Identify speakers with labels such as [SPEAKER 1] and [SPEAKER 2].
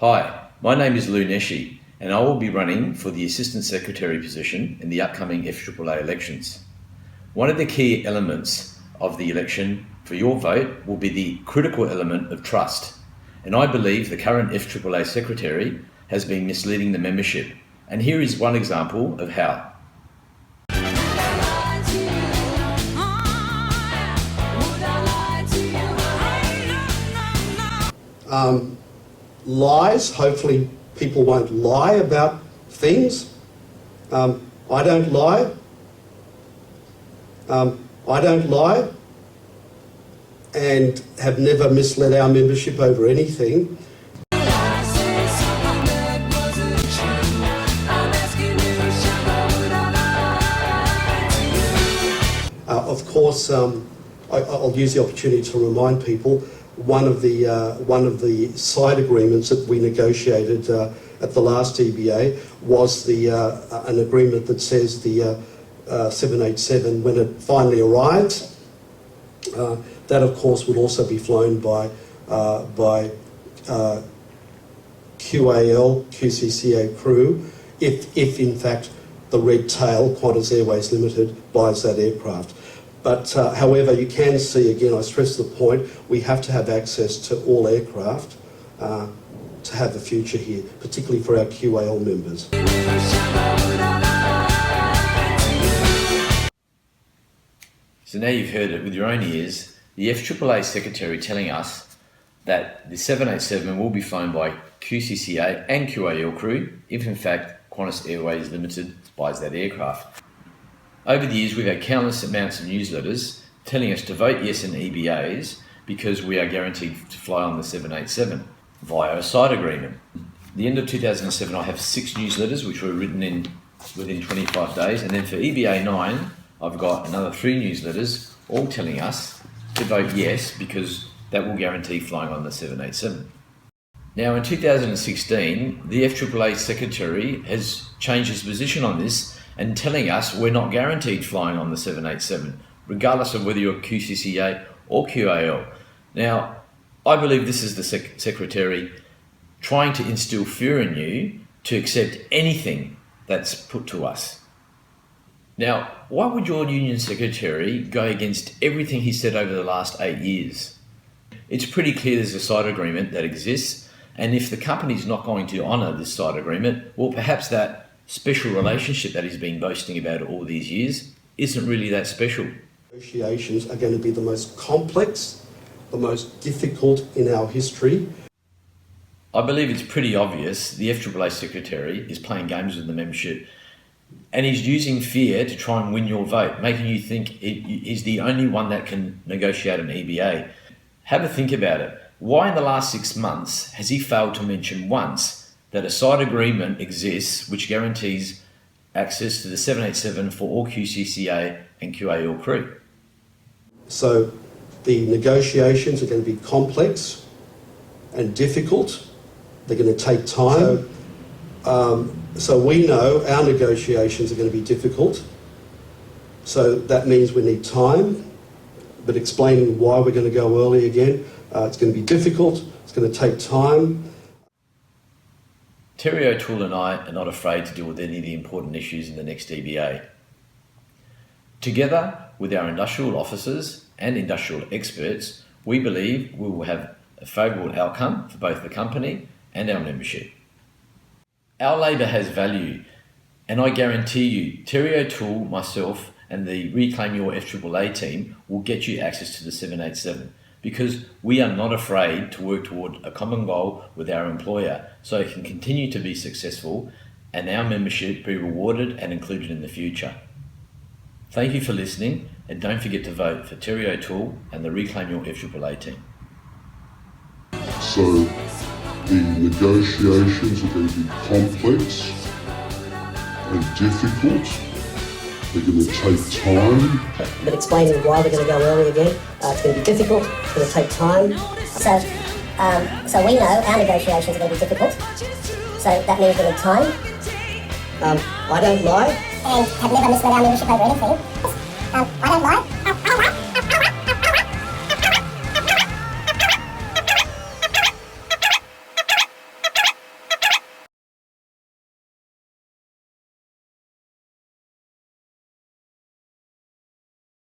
[SPEAKER 1] Hi, my name is Lou Neshi, and I will be running for the Assistant Secretary position in the upcoming FAAA elections. One of the key elements of the election for your vote will be the critical element of trust, and I believe the current FAAA Secretary has been misleading the membership, and here is one example of how.
[SPEAKER 2] Lies, hopefully people won't lie about things. I don't lie. I don't lie and have never misled our membership over anything. Of course, I'll use the opportunity to remind people one of the side agreements that we negotiated at the last EBA was an agreement that says the 787, when it finally arrives, that of course would also be flown by QAL, QCCA crew, if in fact the red tail, Qantas Airways Limited, buys that aircraft. But however, you can see, again, I stress the point, we have to have access to all aircraft to have a future here, particularly for our QAL members.
[SPEAKER 1] So now you've heard it with your own ears, the FAAA Secretary telling us that the 787 will be flown by QCCA and QAL crew if in fact Qantas Airways Limited buys that aircraft. Over the years, we've had countless amounts of newsletters telling us to vote yes in EBAs because we are guaranteed to fly on the 787 via a side agreement. At the end of 2007, I have 6 newsletters which were written in within 25 days, and then for EBA 9, I've got another 3 newsletters all telling us to vote yes because that will guarantee flying on the 787. Now in 2016, the FAAA Secretary has changed his position on this and telling us we're not guaranteed flying on the 787, regardless of whether you're QCCA or QAL. Now, I believe this is the Secretary trying to instill fear in you to accept anything that's put to us. Now, why would your Union Secretary go against everything he said over the last 8 years? It's pretty clear there's a side agreement that exists, and if the company's not going to honour this side agreement, well, perhaps that special relationship that he's been boasting about all these years isn't really that special.
[SPEAKER 2] Negotiations are going to be the most complex, the most difficult in our history.
[SPEAKER 1] I believe it's pretty obvious the FAAA Secretary is playing games with the membership, and he's using fear to try and win your vote, making you think he's the only one that can negotiate an EBA. Have a think about it. Why in the last 6 months has he failed to mention once that a side agreement exists which guarantees access to the 787 for all QCCA and QAL crew?
[SPEAKER 2] So the negotiations are going to be complex and difficult. They're going to take time. So we know our negotiations are going to be difficult. So that means we need time. But explaining why we're going to go early again, it's going to be difficult. It's going to take time.
[SPEAKER 1] Terry O'Toole and I are not afraid to deal with any of the important issues in the next EBA. Together with our industrial officers and industrial experts, we believe we will have a favourable outcome for both the company and our membership. Our labour has value, and I guarantee you, Terry O'Toole, myself and the Reclaim Your FAAA team will get you access to the 787. Because we are not afraid to work toward a common goal with our employer so it can continue to be successful and our membership be rewarded and included in the future. Thank you for listening, and don't forget to vote for Terry O'Toole and the Reclaim Your FAAA team.
[SPEAKER 3] So the negotiations are going to be complex and difficult. They're going to take time.
[SPEAKER 4] But explaining why we're going to go early again, it's going to be difficult, it's going to take time.
[SPEAKER 5] So we know our negotiations are going to be difficult. So that means we need time.
[SPEAKER 4] I don't lie.
[SPEAKER 5] And have never misled our membership over anything. I don't lie.